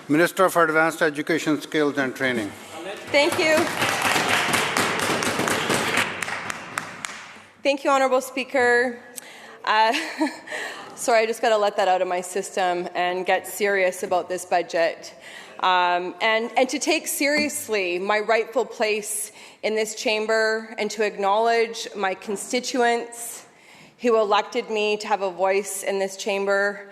Minister for Advanced Education, Skills and Training. Thank you. Thank you, Honourable Speaker. Sorry, I just got to let that out of my system and get serious about this budget. And to take seriously my rightful place in this chamber and to acknowledge my constituents who elected me to have a voice in this chamber,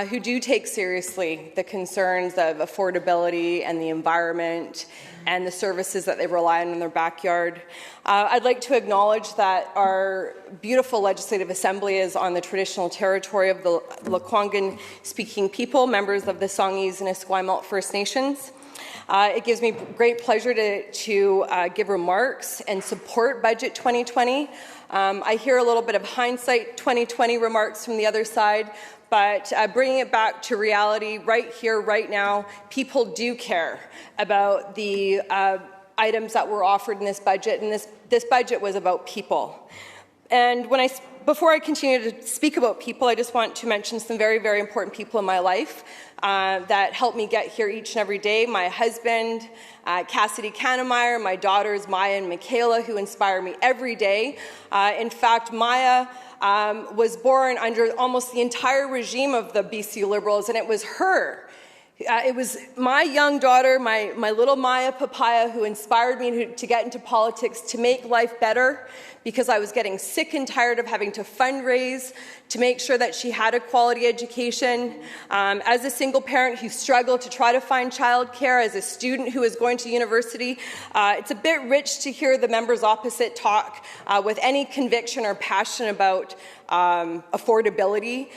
who do take seriously the concerns of affordability and the environment and the services that they rely on in their backyard. I'd like to acknowledge that our beautiful Legislative Assembly is on the traditional territory of the Lekwungen-speaking people, members of the Songhees and Esquimalt First Nations. It gives me great pleasure to give remarks and support Budget 2020. I hear a little bit of hindsight 2020 remarks from the other side, but bringing it back to reality right here, right now, people do care about the items that were offered in this budget, and this budget was about people. And before I continue to speak about people, I just want to mention some very, very important people in my life that help me get here each and every day. My husband, Cassidy Kannemeyer, my daughters, Maya and Michaela, who inspire me every day. In fact, Maya was born under almost the entire regime of the BC Liberals, and it was her. It was my young daughter, my little Maya Papaya, who inspired me to get into politics, to make life better, because I was getting sick and tired of having to fundraise to make sure that she had a quality education. As a single parent who struggled to try to find childcare, as a student who is going to university, it's a bit rich to hear the members opposite talk with any conviction or passion about affordability.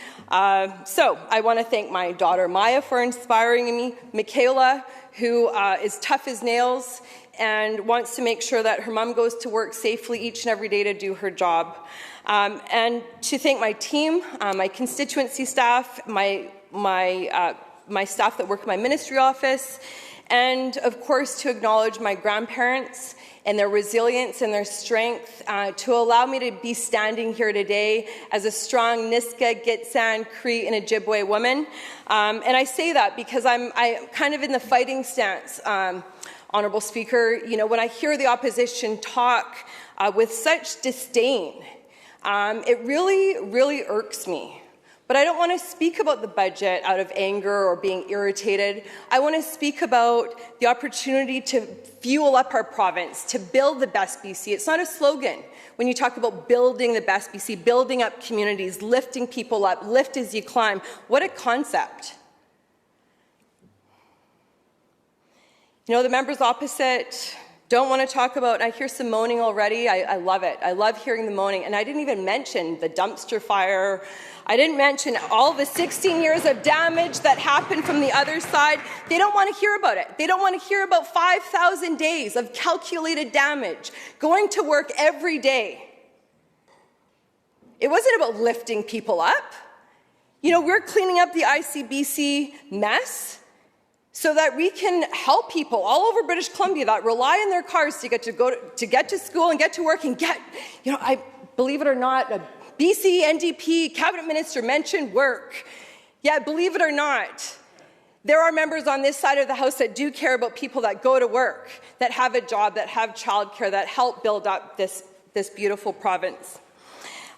So I want to thank my daughter Maya for inspiring me, Michaela, who is tough as nails and wants to make sure that her mom goes to work safely each and every day to do her job. And to thank my team, my constituency staff, my staff that work in my ministry office, and of course to acknowledge my grandparents and their resilience and their strength to allow me to be standing here today as a strong Niska, Gitsan, Cree, and Ojibwe woman. And I say that because I'm kind of in the fighting stance, Honourable Speaker. You know, when I hear the opposition talk with such disdain, it really, really irks me. But I don't want to speak about the budget out of anger or being irritated. I want to speak about the opportunity to fuel up our province, to build the best BC. It's not a slogan when you talk about building the best BC, building up communities, lifting people up, lift as you climb. What a concept. You know, the members opposite don't want to talk about, I hear some moaning already. I love it. I love hearing the moaning. And I didn't even mention the dumpster fire. I didn't mention all the 16 years of damage that happened from the other side. They don't want to hear about it. They don't want to hear about 5,000 days of calculated damage, going to work every day. It wasn't about lifting people up. You know, we're cleaning up the ICBC mess so that we can help people all over British Columbia that rely on their cars to get to school and get to work and get, you know, I believe it or not, a BC NDP cabinet minister mentioned work. Yeah, believe it or not, there are members on this side of the House that do care about people that go to work, that have a job, that have childcare, that help build up this beautiful province.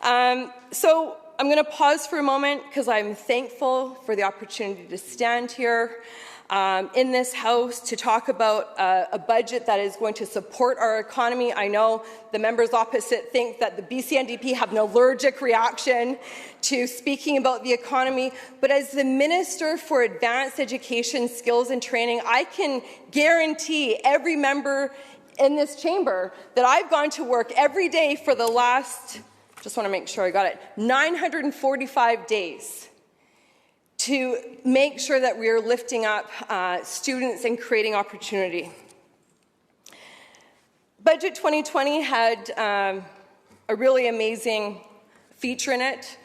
So I'm going to pause for a moment because I'm thankful for the opportunity to stand here in this House to talk about a budget that is going to support our economy. I know the members opposite think that the BC NDP have an allergic reaction to speaking about the economy, but as the Minister for Advanced Education, Skills and Training, I can guarantee every member in this chamber that I've gone to work every day for the last, just want to make sure I got it, 945 days. To make sure that we are lifting up students and creating opportunity. Budget 2020 had a really amazing feature in it.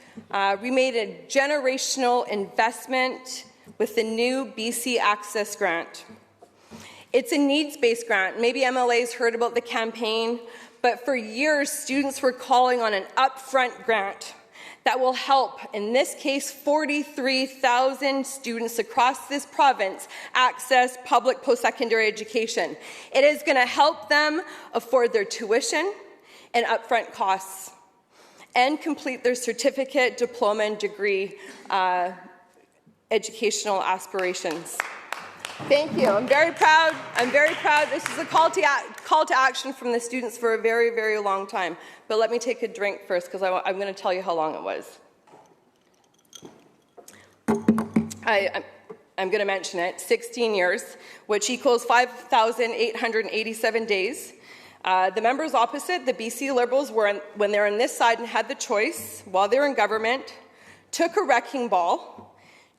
We made a generational investment with the new BC Access Grant. It's a needs-based grant. Maybe MLAs heard about the campaign, but for years students were calling on an upfront grant that will help, in this case, 43,000 students across this province access public post-secondary education. It is going to help them afford their tuition and upfront costs and complete their certificate, diploma, and degree educational aspirations. Thank you. I'm very proud. This is a call to action from the students for a very, very long time. But let me take a drink first, because I'm going to tell you how long it was. I'm going to mention it. 16 years, which equals 5,887 days. The members opposite, the BC Liberals, were when they're on this side and had the choice, while they're in government, took a wrecking ball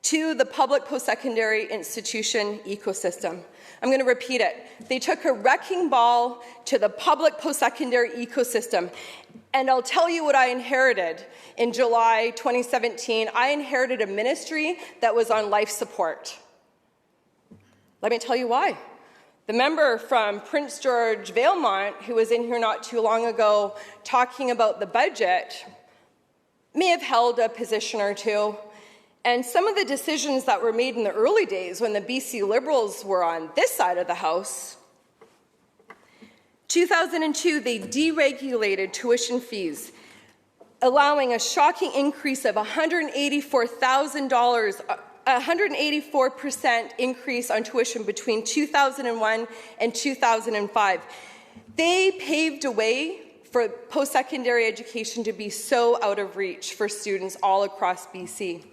to the public post-secondary institution ecosystem. I'm going to repeat it. They took a wrecking ball to the public post-secondary ecosystem. And I'll tell you what I inherited in July 2017. I inherited a ministry that was on life support. Let me tell you why. The member from Prince George Valemont, who was in here not too long ago talking about the budget, may have held a position or two. And some of the decisions that were made in the early days when the BC Liberals were on this side of the House, 2002, they deregulated tuition fees, allowing a shocking increase of $184,000, 184% increase on tuition between 2001 and 2005. They paved a way for post-secondary education to be so out of reach for students all across BC.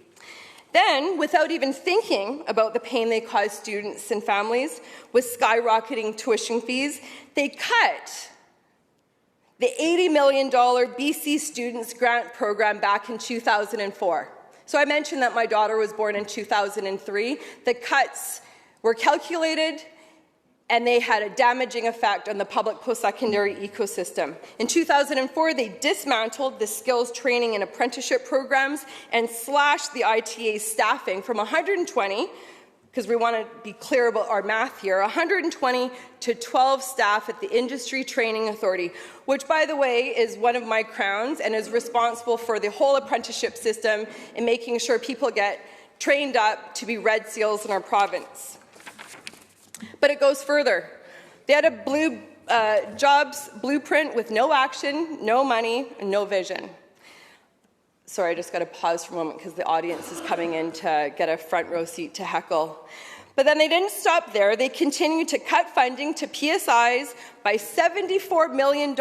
Then, without even thinking about the pain they caused students and families with skyrocketing tuition fees, they cut the $80 million BC Students Grant Program back in 2004. So I mentioned that my daughter was born in 2003. The cuts were calculated, and they had a damaging effect on the public post-secondary ecosystem. In 2004, they dismantled the skills training and apprenticeship programs and slashed the ITA staffing from 120, because we want to be clear about our math here, 120 to 12 staff at the Industry Training Authority, which, by the way, is one of my crowns and is responsible for the whole apprenticeship system and making sure people get trained up to be Red Seals in our province. But it goes further. They had a jobs blueprint with no action, no money, and no vision. Sorry, I just got to pause for a moment because the audience is coming in to get a front row seat to heckle. But then they didn't stop there. They continued to cut funding to PSIs by $74 million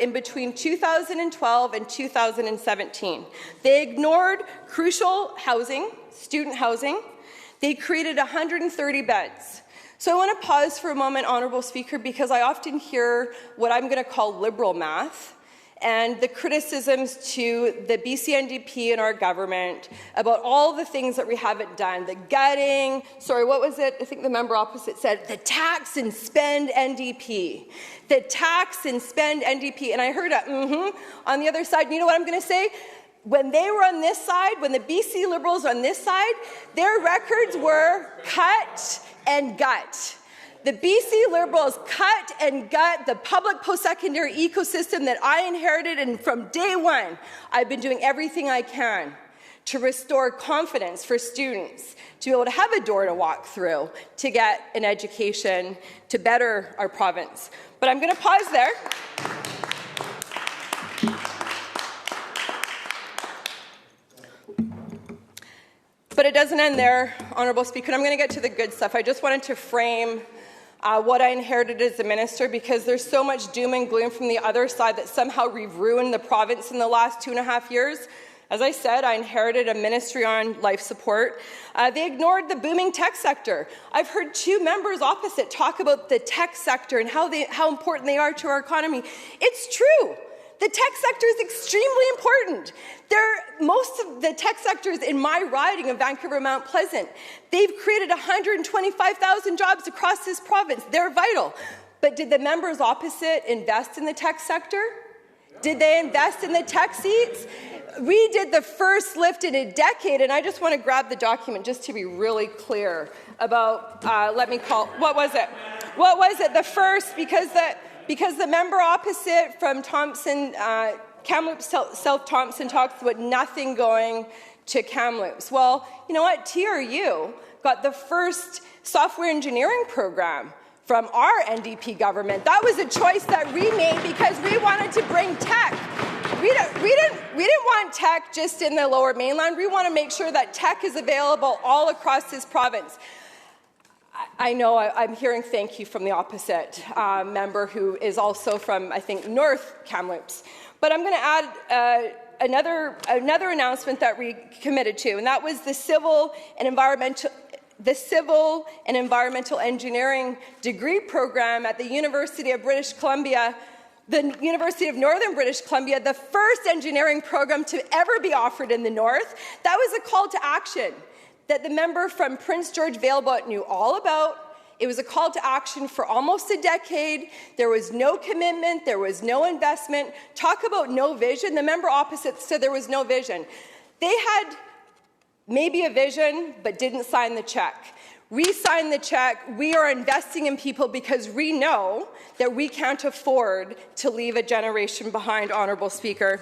in between 2012 and 2017. They ignored crucial housing, student housing. They created 130 beds. So I want to pause for a moment, Honourable Speaker, because I often hear what I'm going to call liberal math and the criticisms to the BC NDP and our government about all the things that we haven't done, the gutting, sorry, what was it? I think the member opposite said, the tax and spend NDP. The tax and spend NDP. And I heard a on the other side. And you know what I'm going to say? When they were on this side, when the BC Liberals were on this side, their records were cut and gut. The BC Liberals cut and gut the public post-secondary ecosystem that I inherited, and from day one, I've been doing everything I can to restore confidence for students, to be able to have a door to walk through, to get an education, to better our province. But I'm going to pause there. But it doesn't end there, Honourable Speaker. And I'm going to get to the good stuff. I just wanted to frame what I inherited as a minister, because there's so much doom and gloom from the other side that somehow we've ruined the province in the last 2.5 years. As I said, I inherited a ministry on life support. They ignored the booming tech sector. I've heard two members opposite talk about the tech sector and how important they are to our economy. It's true. The tech sector is extremely important. Most of the tech sectors in my riding of Vancouver Mount Pleasant, they've created 125,000 jobs across this province. They're vital. But did the members opposite invest in the tech sector? Did they invest in the tech seats? We did the first lift in a decade, and I just want to grab the document just to be really clear about, what was it? What was it? The first, because the member opposite from Thompson Kamloops South Thompson talks about nothing going to Kamloops. Well, you know what? TRU got the first software engineering program from our NDP government. That was a choice that we made because we wanted to bring tech. We didn't want tech just in the Lower Mainland. We want to make sure that tech is available all across this province. I know I'm hearing thank you from the opposite member who is also from, I think, North Kamloops. But I'm going to add another announcement that we committed to, and that was the civil and environmental engineering degree program at the University of British Columbia, the University of Northern British Columbia, the first engineering program to ever be offered in the North. That was a call to action that the member from Prince George Vailbot knew all about. It was a call to action for almost a decade. There was no commitment. There was no investment. Talk about no vision. The member opposite said there was no vision. They had maybe a vision, but didn't sign the check. We signed the check. We are investing in people because we know that we can't afford to leave a generation behind, Honourable Speaker.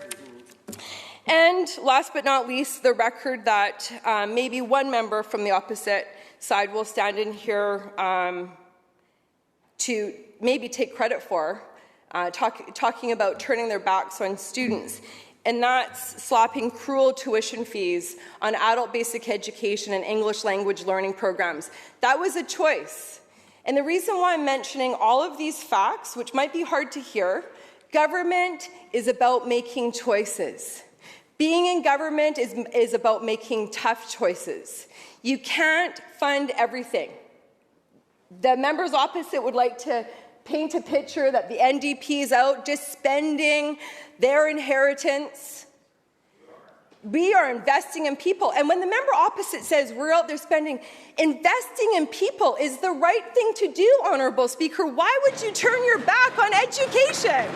And last but not least, the record that maybe one member from the opposite side will stand in here to maybe take credit for, talking about turning their backs on students. And that's slapping cruel tuition fees on adult basic education and English language learning programs. That was a choice. And the reason why I'm mentioning all of these facts, which might be hard to hear, government is about making choices. Being in government is about making tough choices. You can't fund everything. The members opposite would like to paint a picture that the NDP is out just spending their inheritance. We are investing in people. And when the member opposite says we're out there spending, investing in people is the right thing to do, Honourable Speaker. Why would you turn your back on education?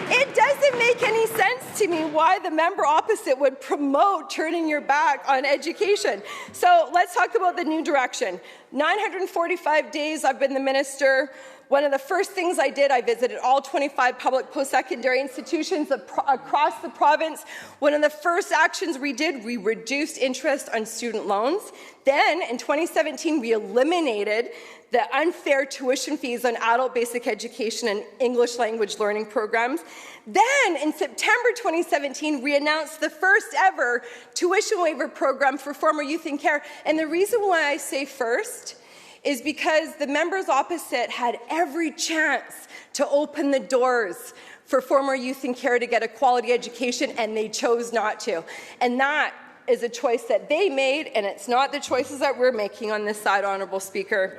It doesn't make any sense to me why the member opposite would promote turning your back on education. So let's talk about the new direction. 945 days I've been the minister. One of the first things I did, I visited all 25 public post-secondary institutions across the province. One of the first actions we did, we reduced interest on student loans. Then, in 2017, we eliminated the unfair tuition fees on adult basic education and English language learning programs. Then, in September 2017, we announced the first ever tuition waiver program for former youth in care. And the reason why I say first is because the members opposite had every chance to open the doors for former youth in care to get a quality education, and they chose not to. And that is a choice that they made, and it's not the choices that we're making on this side, Honourable Speaker.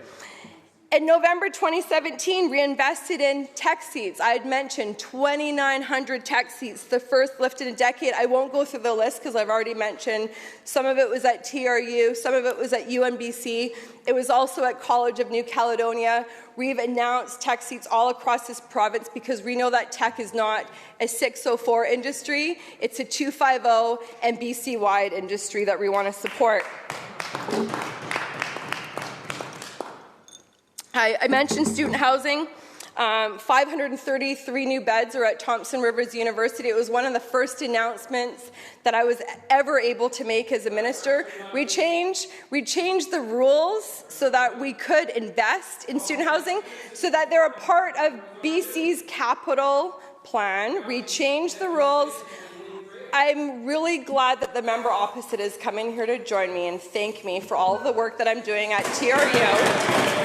In November 2017, we invested in tech seats. I had mentioned 2,900 tech seats, the first lift in a decade. I won't go through the list because I've already mentioned some of it was at TRU, some of it was at UNBC. It was also at College of New Caledonia. We've announced tech seats all across this province because we know that tech is not a 604 industry. It's a 250 and BC-wide industry that we want to support. I mentioned student housing. 533 new beds are at Thompson Rivers University. It was one of the first announcements that I was ever able to make as a minister. We changed the rules so that we could invest in student housing, so that they're a part of BC's capital plan. We changed the rules. I'm really glad that the member opposite is coming here to join me and thank me for all of the work that I'm doing at TRU.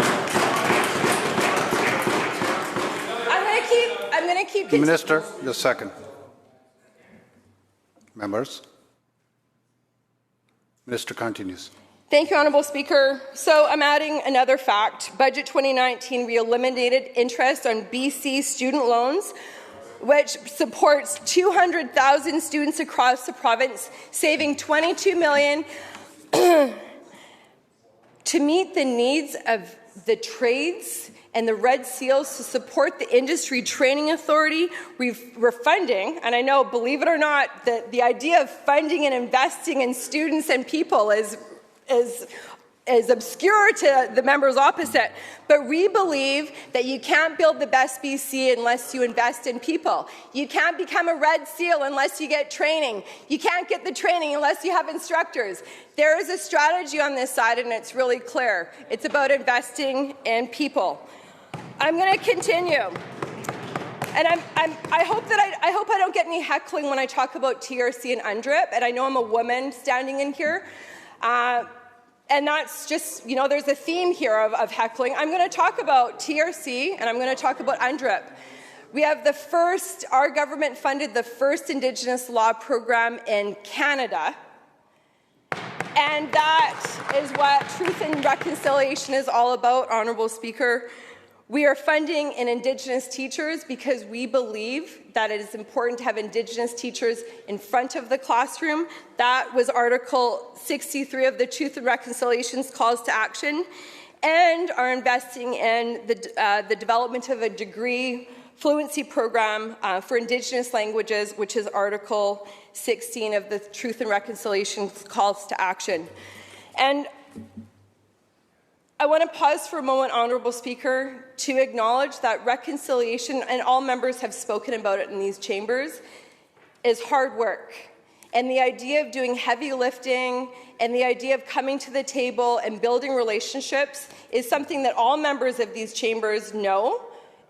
I'm going to keep Minister, the second. Members. Minister continues. Thank you, Honourable Speaker. So I'm adding another fact. Budget 2019, we eliminated interest on BC student loans, which supports 200,000 students across the province, saving $22 million to meet the needs of the trades and the Red Seals to support the Industry Training Authority. We're funding, and I know, believe it or not, the idea of funding and investing in students and people is is obscure to the members opposite, but we believe that you can't build the best BC unless you invest in people. You can't become a Red SEAL unless you get training. You can't get the training unless you have instructors. There is a strategy on this side, and it's really clear. It's about investing in people. I'm going to continue. And I hope I don't get any heckling when I talk about TRC and UNDRIP, and I know I'm a woman standing in here. And that's just, you know, there's a theme here of heckling. I'm going to talk about TRC and I'm going to talk about UNDRIP. We have our government funded the first Indigenous law program in Canada. And that is what Truth and Reconciliation is all about, Honourable Speaker. We are funding in Indigenous teachers because we believe that it is important to have Indigenous teachers in front of the classroom. That was Article 63 of the Truth and Reconciliation's calls to action, and are investing in the development of a degree fluency program for Indigenous languages, which is Article 16 of the Truth and Reconciliation's calls to action. And I want to pause for a moment, Honourable Speaker, to acknowledge that reconciliation, and all members have spoken about it in these chambers, is hard work. And the idea of doing heavy lifting and the idea of coming to the table and building relationships is something that all members of these chambers know,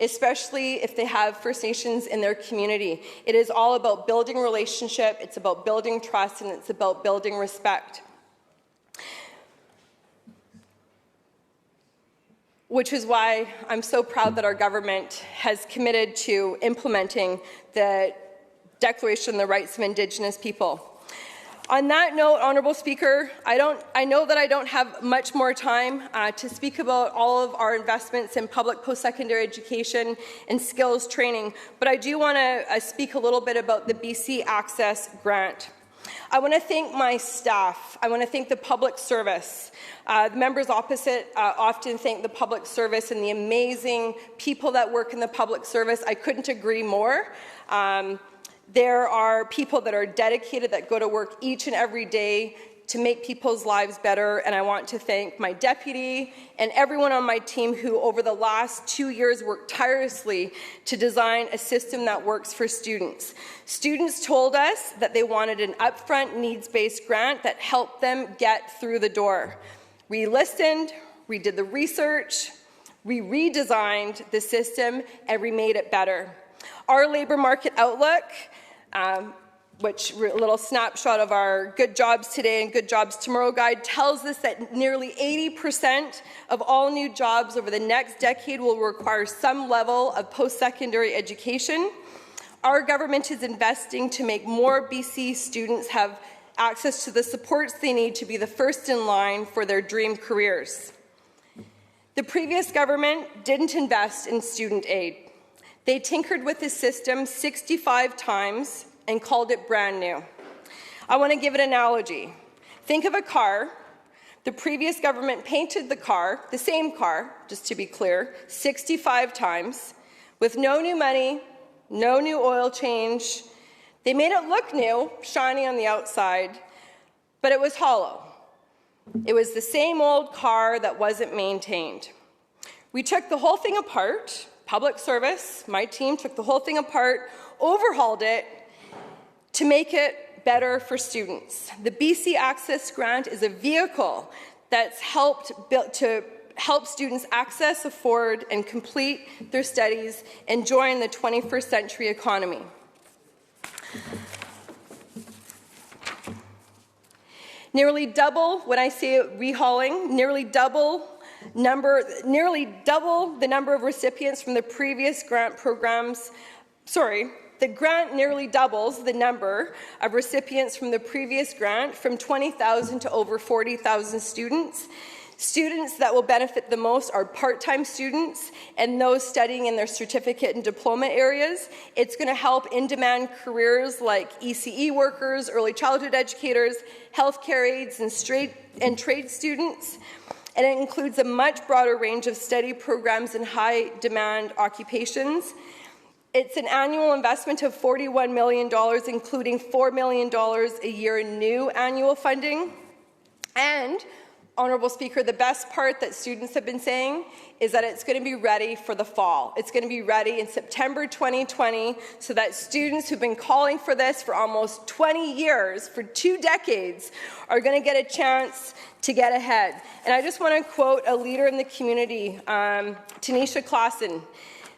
especially if they have First Nations in their community. It is all about building relationship, it's about building trust, and it's about building respect. Which is why I'm so proud that our government has committed to implementing the Declaration on the Rights of Indigenous People. On that note, Honourable Speaker, I know that I don't have much more time to speak about all of our investments in public post-secondary education and skills training, but I do want to speak a little bit about the BC Access Grant. I want to thank my staff. I want to thank the public service. The members opposite often thank the public service and the amazing people that work in the public service. I couldn't agree more. There are people that are dedicated, that go to work each and every day to make people's lives better, and I want to thank my deputy and everyone on my team who over the last 2 years worked tirelessly to design a system that works for students. Students told us that they wanted an upfront needs-based grant that helped them get through the door. We listened, we did the research, we redesigned the system, and we made it better. Our labour market outlook, which a little snapshot of our Good Jobs Today and Good Jobs Tomorrow guide, tells us that nearly 80% of all new jobs over the next decade will require some level of post-secondary education. Our government is investing to make more BC students have access to the supports they need to be the first in line for their dream careers. The previous government didn't invest in student aid. They tinkered with the system 65 times and called it brand new. I want to give an analogy. Think of a car. The previous government painted the car, the same car, just to be clear, 65 times, with no new money, no new oil change. They made it look new, shiny on the outside, but it was hollow. It was the same old car that wasn't maintained. We took the whole thing apart. Public service, my team took the whole thing apart, overhauled it to make it better for students. The BC Access Grant is a vehicle that's to help students access, afford, and complete their studies and join the 21st century economy. Nearly double, when I say rehauling, nearly double the number of recipients from the previous grant programs. The grant nearly doubles the number of recipients from the previous grant, from 20,000 to over 40,000 students. Students that will benefit the most are part-time students and those studying in their certificate and diploma areas. It's going to help in-demand careers like ECE workers, early childhood educators, healthcare aides, and trade students. And it includes a much broader range of study programs in high-demand occupations. It's an annual investment of $41 million, including $4 million a year in new annual funding. And Honourable Speaker, the best part that students have been saying is that it's going to be ready for the fall. It's going to be ready in September 2020 so that students who've been calling for this for almost 20 years, for 2 decades, are going to get a chance to get ahead. And I just want to quote a leader in the community, Tanisha Klassen.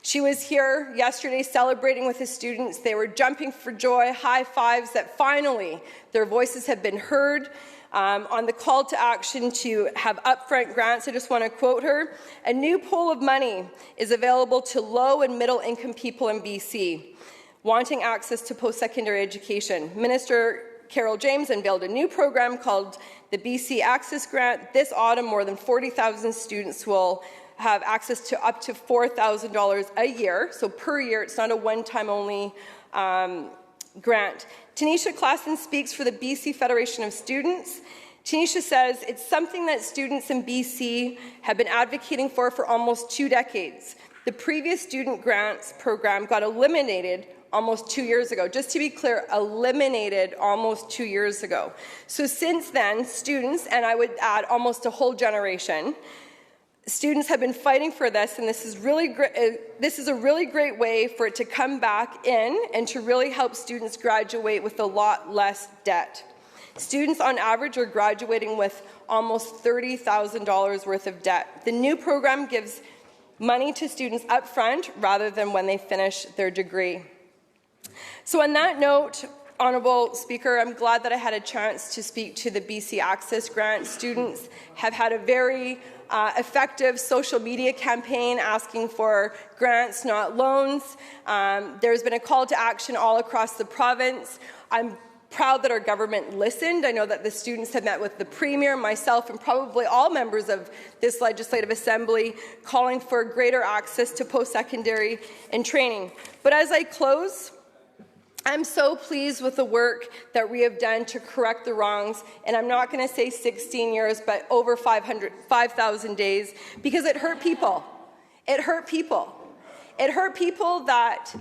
She was here yesterday celebrating with the students. They were jumping for joy, high fives that finally their voices have been heard. On the call to action to have upfront grants, I just want to quote her. A new pool of money is available to low and middle income people in BC wanting access to post-secondary education. Minister Carol James unveiled a new program called the BC Access Grant. This autumn, more than 40,000 students will have access to up to $4,000 a year. So per year, it's not a one-time only grant. Tanisha Klassen speaks for the BC Federation of Students. Tanisha says it's something that students in BC have been advocating for almost 2 decades. The previous student grants program got eliminated almost 2 years ago. Just to be clear, eliminated almost 2 years ago. So since then, students, and I would add almost a whole generation, students have been fighting for this, and this is a really great way for it to come back in and to really help students graduate with a lot less debt. Students on average are graduating with almost $30,000 worth of debt. The new program gives money to students up front rather than when they finish their degree. So on that note, Honourable Speaker, I'm glad that I had a chance to speak to the BC Access Grant. Students have had a very effective social media campaign asking for grants, not loans. There's been a call to action all across the province. I'm proud that our government listened. I know that the students have met with the Premier, myself, and probably all members of this Legislative Assembly calling for greater access to post-secondary and training. But as I close, I'm so pleased with the work that we have done to correct the wrongs, and I'm not going to say 16 years, but over 5,000 days, because it hurt people. It hurt people. It hurt people that,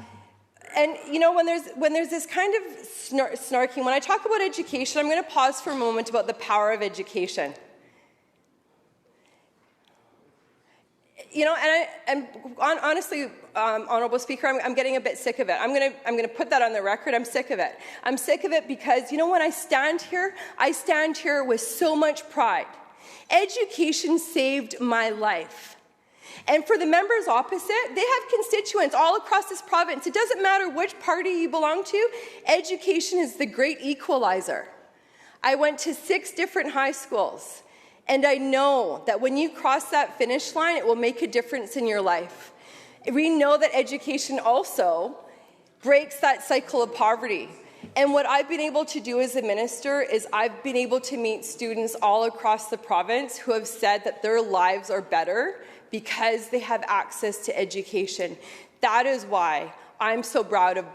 and you know, when there's this kind of snarking, when I talk about education, I'm going to pause for a moment about the power of You know, and honestly, Honourable Speaker, I'm getting a bit sick of it. I'm going to put that on the record. I'm sick of it. I'm sick of it because, you know, when I stand here with so much pride. Education saved my life. And for the members opposite, they have constituents all across this province. It doesn't matter which party you belong to. Education is the great equalizer. I went to 6 different high schools. And I know that when you cross that finish line, it will make a difference in your life. We know that education also breaks that cycle of poverty. And what I've been able to do as a minister is I've been able to meet students all across the province who have said that their lives are better because they have access to education. That is why I'm so proud of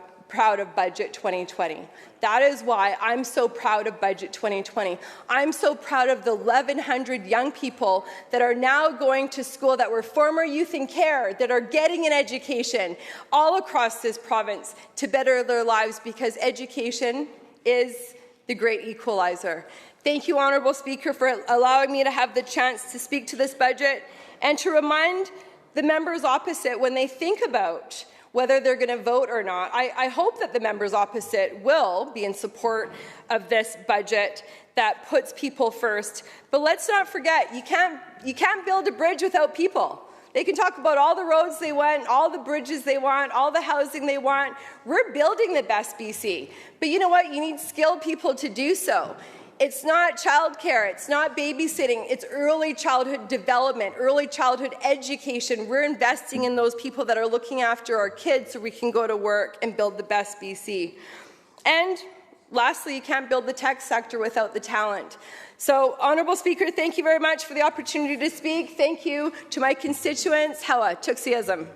Budget 2020. That is why I'm so proud of Budget 2020. I'm so proud of the 1,100 young people that are now going to school, that were former youth in care, that are getting an education all across this province to better their lives, because education is the great equalizer. Thank you, Honourable Speaker, for allowing me to have the chance to speak to this budget and to remind the members opposite, when they think about whether they're going to vote or not, I hope that the members opposite will be in support of this budget that puts people first. But let's not forget, you can't build a bridge without people. They can talk about all the roads they want, all the bridges they want, all the housing they want. We're building the best BC. But you know what? You need skilled people to do so. It's not childcare, it's not babysitting, it's early childhood development, early childhood education. We're investing in those people that are looking after our kids so we can go to work and build the best BC. And lastly, you can't build the tech sector without the talent. So, Honourable Speaker, thank you very much for the opportunity to speak. Thank you to my constituents. Hawa, Tuksiasm.